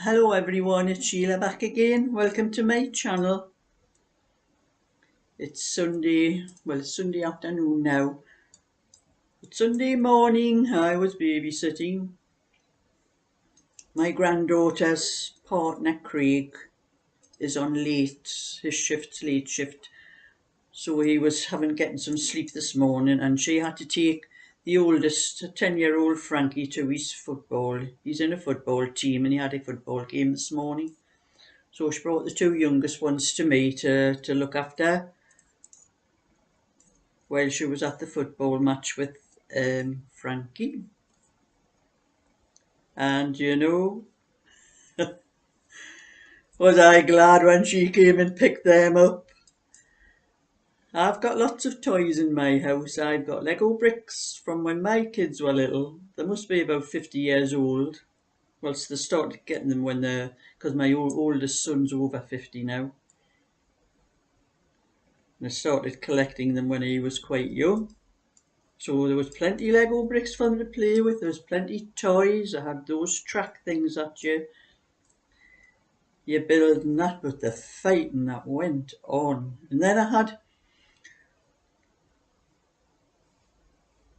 Hello everyone, it's Sheila back again. Welcome to my channel. It's Sunday, well it's Sunday afternoon now. But Sunday morning I was babysitting. My granddaughter's partner Craig is on late, his shift's late shift. So he was getting some sleep this morning and she had to take the oldest, 10-year-old Frankie, to his football. He's in a football team and he had a football game this morning. So she brought the two youngest ones to me to look after while she was at the football match with Frankie. And was I glad when she came and picked them up. I've got lots of toys in my house. I've got Lego bricks from when my kids were little. They must be about 50 years old. Well, they started getting them because my oldest son's over 50 now. And I started collecting them when he was quite young. So there was plenty Lego bricks for them to play with. There was plenty toys. I had those track things that you build and that, but the fighting that went on. And then I had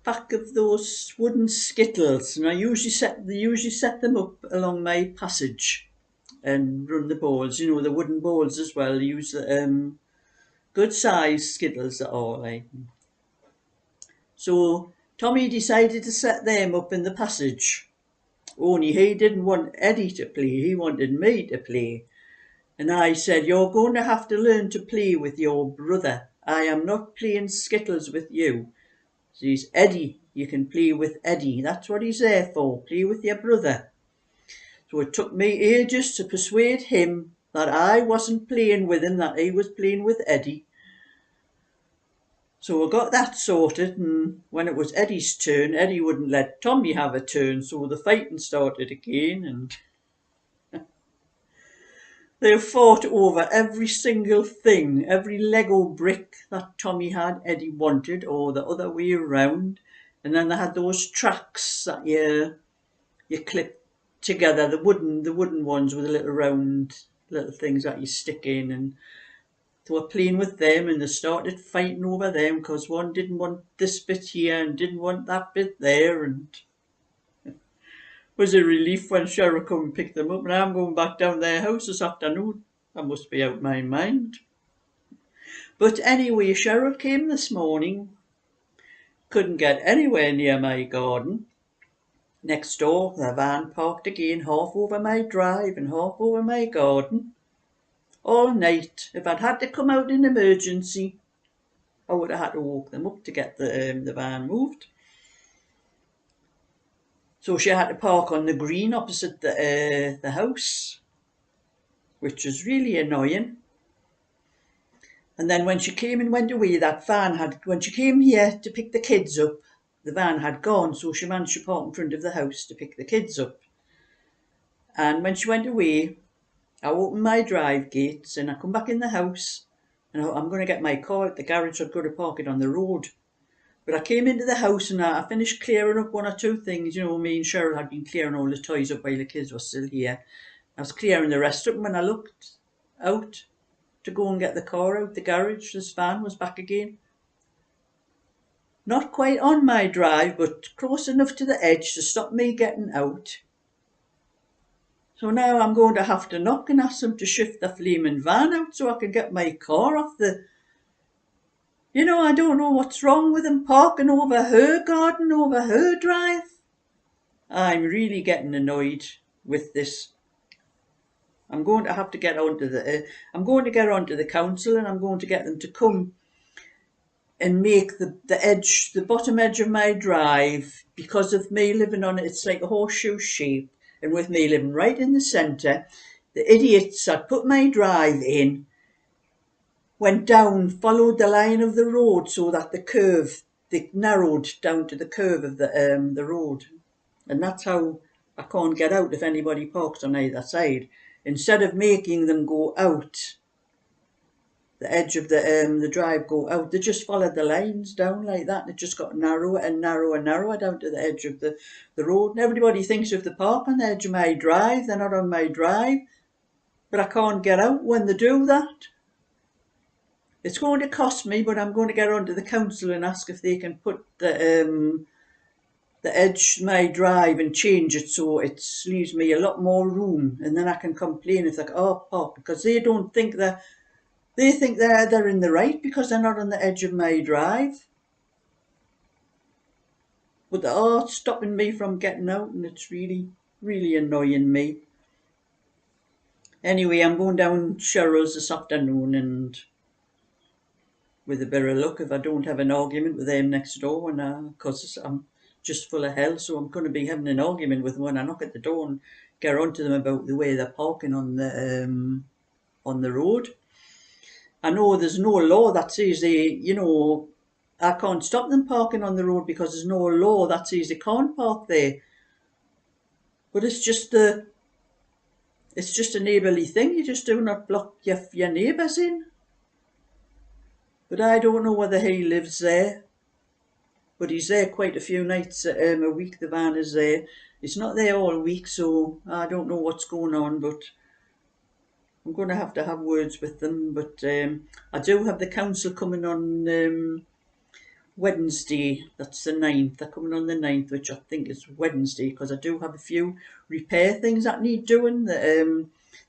pack of those wooden skittles, and I usually set them up along my passage and run the balls. The wooden balls as well. Use the good size skittles that are like. So Tommy decided to set them up in the passage. Only he didn't want Eddie to play, he wanted me to play. And I said, "You're going to have to learn to play with your brother. I am not playing skittles with you." So he's Eddie, you can play with Eddie. That's what he's there for, play with your brother. So it took me ages to persuade him that I wasn't playing with him, that he was playing with Eddie. So I got that sorted, and when it was Eddie's turn, Eddie wouldn't let Tommy have a turn, so the fighting started again, and they fought over every single thing, every Lego brick that Tommy had, Eddie wanted, or the other way around. And then they had those tracks that you clip together, the wooden ones with the little round little things that you stick in, and they were playing with them, and they started fighting over them because one didn't want this bit here and didn't want that bit there, and it was a relief when Cheryl come and picked them up. And I'm going back down their house this afternoon. I must be out my mind. But anyway, Cheryl came this morning, couldn't get anywhere near my garden. Next door, the van parked again, half over my drive and half over my garden. All night. If I'd had to come out in emergency, I would have had to walk them up to get the van moved. So she had to park on the green opposite the house, which was really annoying. And then when she came and went away, when she came here to pick the kids up, the van had gone, so she managed to park in front of the house to pick the kids up. And when she went away, I opened my drive gates and I come back in the house, and I'm going to get my car at the garage, so I'd go to park it on the road. But I came into the house and I finished clearing up one or two things. Me and Cheryl had been clearing all the toys up while the kids were still here. I was clearing the rest up, and when I looked out to go and get the car out the garage, this van was back again. Not quite on my drive, but close enough to the edge to stop me getting out. So now I'm going to have to knock and ask them to shift the flaming van out so I can get my car off the... I don't know what's wrong with them parking over her garden, over her drive. I'm really getting annoyed with this. I'm going to have to get onto the council, and I'm going to get them to come and make the bottom edge of my drive, because of me living on it, it's like a horseshoe shape, and with me living right in the centre, the idiots that put my drive in went down, followed the line of the road so that they narrowed down to the curve of the road, and that's how I can't get out if anybody parks on either side. Instead of making them go out edge of the drive go out. They just followed the lines down like that, and it just got narrower and narrower and narrower down to the edge of the road. And everybody thinks if they park on the edge of my drive, they're not on my drive, but I can't get out when they do that. It's going to cost me, but I'm going to get on to the council and ask if they can put the edge of my drive and change it so it leaves me a lot more room, and then I can complain if they park, because they don't think that they think they're in the right because they're not on the edge of my drive. But they are stopping me from getting out, and it's really, really annoying me. Anyway, I'm going down Cheryl's this afternoon, and with a bit of luck, if I don't have an argument with them next door, and because I'm just full of hell, so I'm going to be having an argument with them when I knock at the door and get on to them about the way they're parking on the road. I know there's no law that says I can't stop them parking on the road because there's no law that says they can't park there. But it's just a neighbourly thing. You just do not block your neighbours in. But I don't know whether he lives there. But he's there quite a few nights a week. The van is there. It's not there all week, so I don't know what's going on. But I'm going to have words with them. But I do have the council coming on Wednesday. That's the 9th. They're coming on the 9th, which I think is Wednesday, because I do have a few repair things that need doing.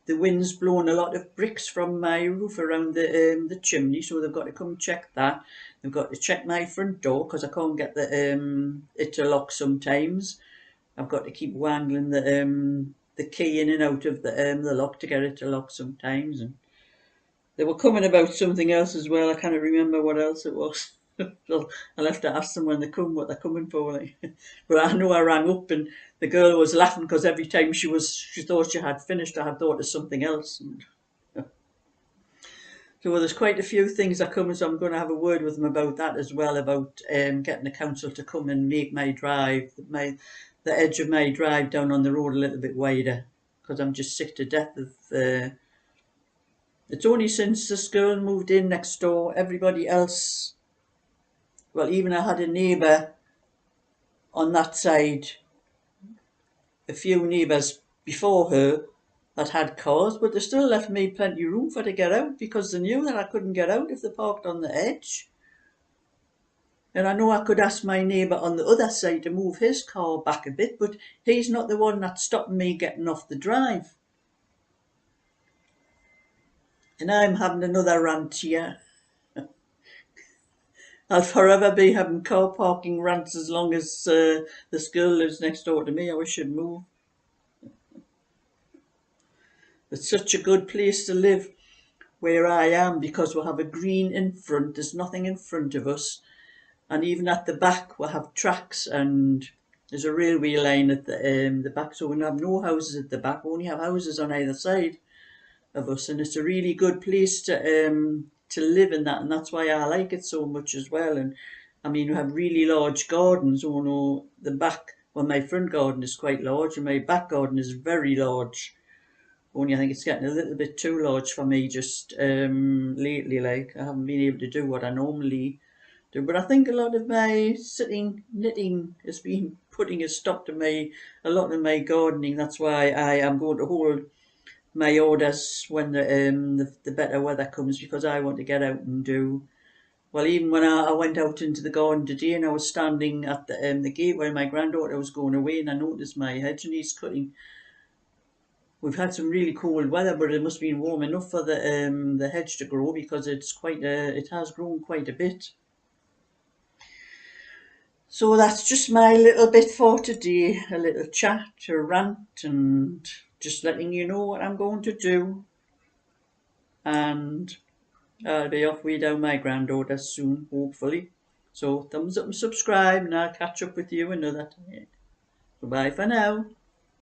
The wind's blowing a lot of bricks from my roof around the chimney, so they've got to come check that. They've got to check my front door because I can't get it to lock sometimes. I've got to keep wangling the key in and out of the lock to get it to lock sometimes. And they were coming about something else as well. I can't remember what else it was. So I'll have to ask them when they come what they're coming for. Like. But I know I rang up and the girl was laughing because every time she thought she had finished, I had thought of something else. And, so there's quite a few things that come, so I'm going to have a word with them about that as well, about getting the council to come and make my drive, the edge of my drive down on the road a little bit wider, because I'm just sick to death of it's only since this girl moved in next door, everybody else, well, even I had a neighbour on that side, a few neighbours before her that had cars, but they still left me plenty of room for to get out because they knew that I couldn't get out if they parked on the edge. And I know I could ask my neighbour on the other side to move his car back a bit, but he's not the one that's stopping me getting off the drive. And I'm having another rant here. I'll forever be having car parking rants as long as this girl lives next door to me. I wish she'd move. It's such a good place to live where I am because we'll have a green in front. There's nothing in front of us. And even at the back we'll have tracks, and there's a railway line at the back. So we'll have no houses at the back. We only have houses on either side of us. And it's a really good place to live in that, and that's why I like it so much as well. And I mean, we have really large gardens. Oh no, the back, well, my front garden is quite large and my back garden is very large, only I think it's getting a little bit too large for me just lately. Like, I haven't been able to do what I normally do, but I think a lot of my sitting knitting has been putting a stop to a lot of my gardening. That's why I am going to hold my orders when the better weather comes, because I want to get out and do. Well, even when I went out into the garden today and I was standing at the gate where my granddaughter was going away, and I noticed my hedge needs cutting. We've had some really cold weather, but it must be warm enough for the hedge to grow, because it has grown quite a bit. So that's just my little bit for today, a little chat, a rant, and just letting you know what I'm going to do. And I'll be off way down my granddaughter soon, hopefully. So thumbs up and subscribe, and I'll catch up with you another time. So bye for now.